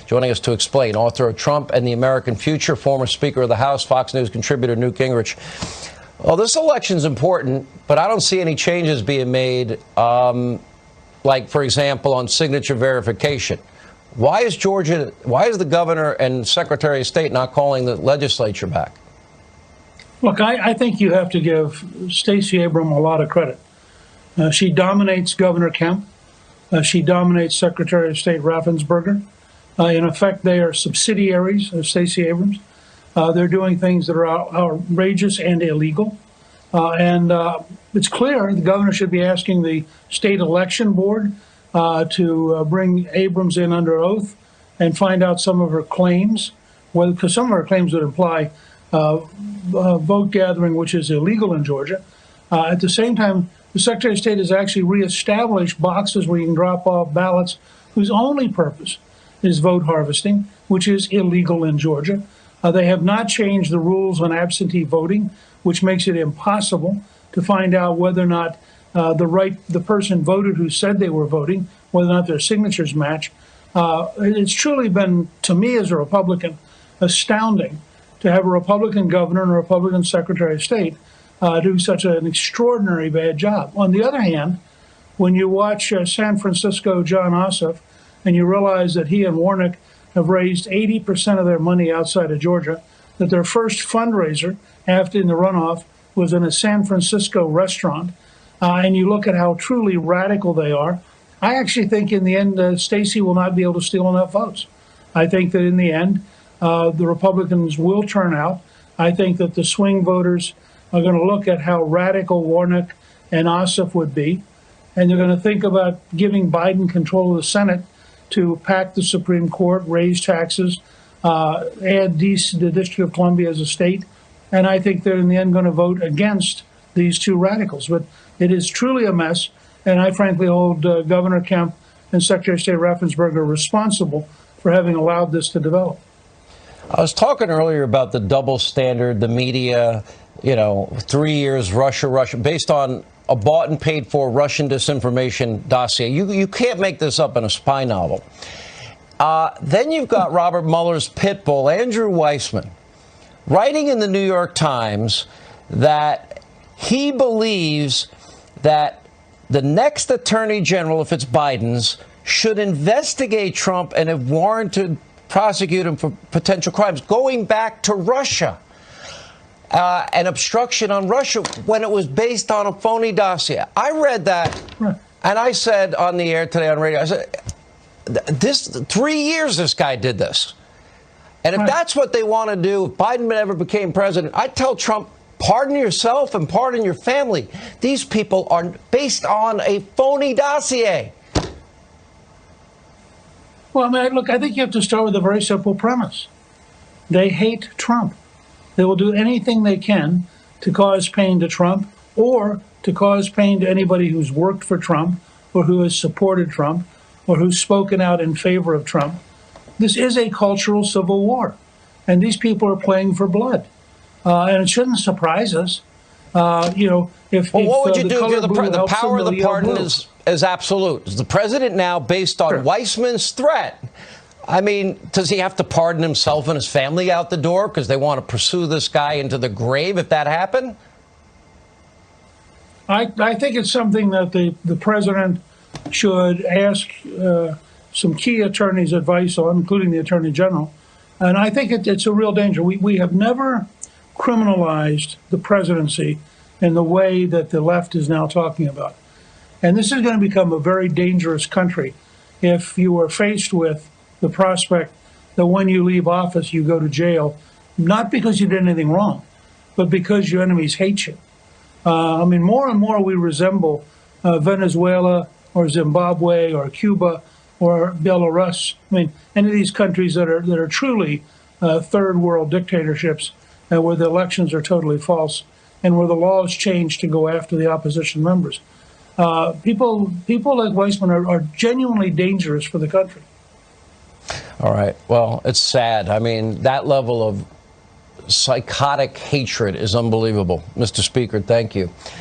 Joining us to explain, author of Trump and the American Future, former Speaker of the House, Fox News contributor Newt Gingrich. Well, this election's important, but I don't see any changes being made, like, for example, on signature verification. Why is the governor and Secretary of State not calling the legislature back? Look, I think you have to give Stacey Abrams a lot of credit. She dominates Governor Kemp. She dominates Secretary of State Raffensperger. In effect, they are subsidiaries of Stacey Abrams. They're doing things that are outrageous and illegal. And it's clear the governor should be asking the state election board to bring Abrams in under oath and find out some of her claims, because some of her claims would imply vote gathering, which is illegal in Georgia. At the same time, the Secretary of State has actually reestablished boxes where you can drop off ballots whose only purpose is vote harvesting, which is illegal in Georgia. They have not changed the rules on absentee voting, which makes it impossible to find out whether or not the person voted who said they were voting, whether or not their signatures match. It's truly been, to me as a Republican, astounding to have a Republican governor and a Republican Secretary of State do such an extraordinary bad job. On the other hand, when you watch San Francisco John Ossoff and you realize that he and Warnock have raised 80% of their money outside of Georgia, that their first fundraiser after in the runoff was in a San Francisco restaurant, and you look at how truly radical they are, I actually think in the end Stacey will not be able to steal enough votes. I think that in the end the Republicans will turn out. I think that the swing voters are going to look at how radical Warnock and Ossoff would be, and they're going to think about giving Biden control of the Senate to pack the Supreme Court, raise taxes, add the District of Columbia as a state. And I think they're in the end going to vote against these two radicals. But it is truly a mess. And I frankly hold Governor Kemp and Secretary of State Raffensperger responsible for having allowed this to develop. I was talking earlier about the double standard, the media, 3 years, Russia, based on a bought and paid for Russian disinformation dossier. You can't make this up in a spy novel. Then you've got Robert Mueller's pit bull, Andrew Weissman, writing in the New York Times that he believes that the next attorney general, if it's Biden's, should investigate Trump and, if warranted, prosecute him for potential crimes, going back to Russia. An obstruction on Russia when it was based on a phony dossier. I read that, and I said on the air today on radio, I said, this 3 years this guy did this. And if that's what they want to do, if Biden ever became president, I'd tell Trump, pardon yourself and pardon your family. These people are based on a phony dossier. Well, look, I think you have to start with a very simple premise. They hate Trump. They will do anything they can to cause pain to Trump or to cause pain to anybody who's worked for Trump or who has supported Trump or who's spoken out in favor of Trump. This is a cultural civil war, and these people are playing for blood. And it shouldn't surprise us. What would you do if the power of the pardon is absolute? Is the president now, based on Weissman's threat, I mean, does he have to pardon himself and his family out the door because they want to pursue this guy into the grave if that happened? I think it's something that the president should ask some key attorneys' advice on, including the attorney general. And I think it's a real danger. We have never criminalized the presidency in the way that the left is now talking about. And this is going to become a very dangerous country if you are faced with the prospect that when you leave office, you go to jail, not because you did anything wrong, but because your enemies hate you. More and more we resemble Venezuela or Zimbabwe or Cuba or Belarus. Any of these countries that are truly third world dictatorships where the elections are totally false and where the laws change to go after the opposition members. People like Weissman are genuinely dangerous for the country. All right. Well, it's sad. That level of psychotic hatred is unbelievable. Mr. Speaker, thank you.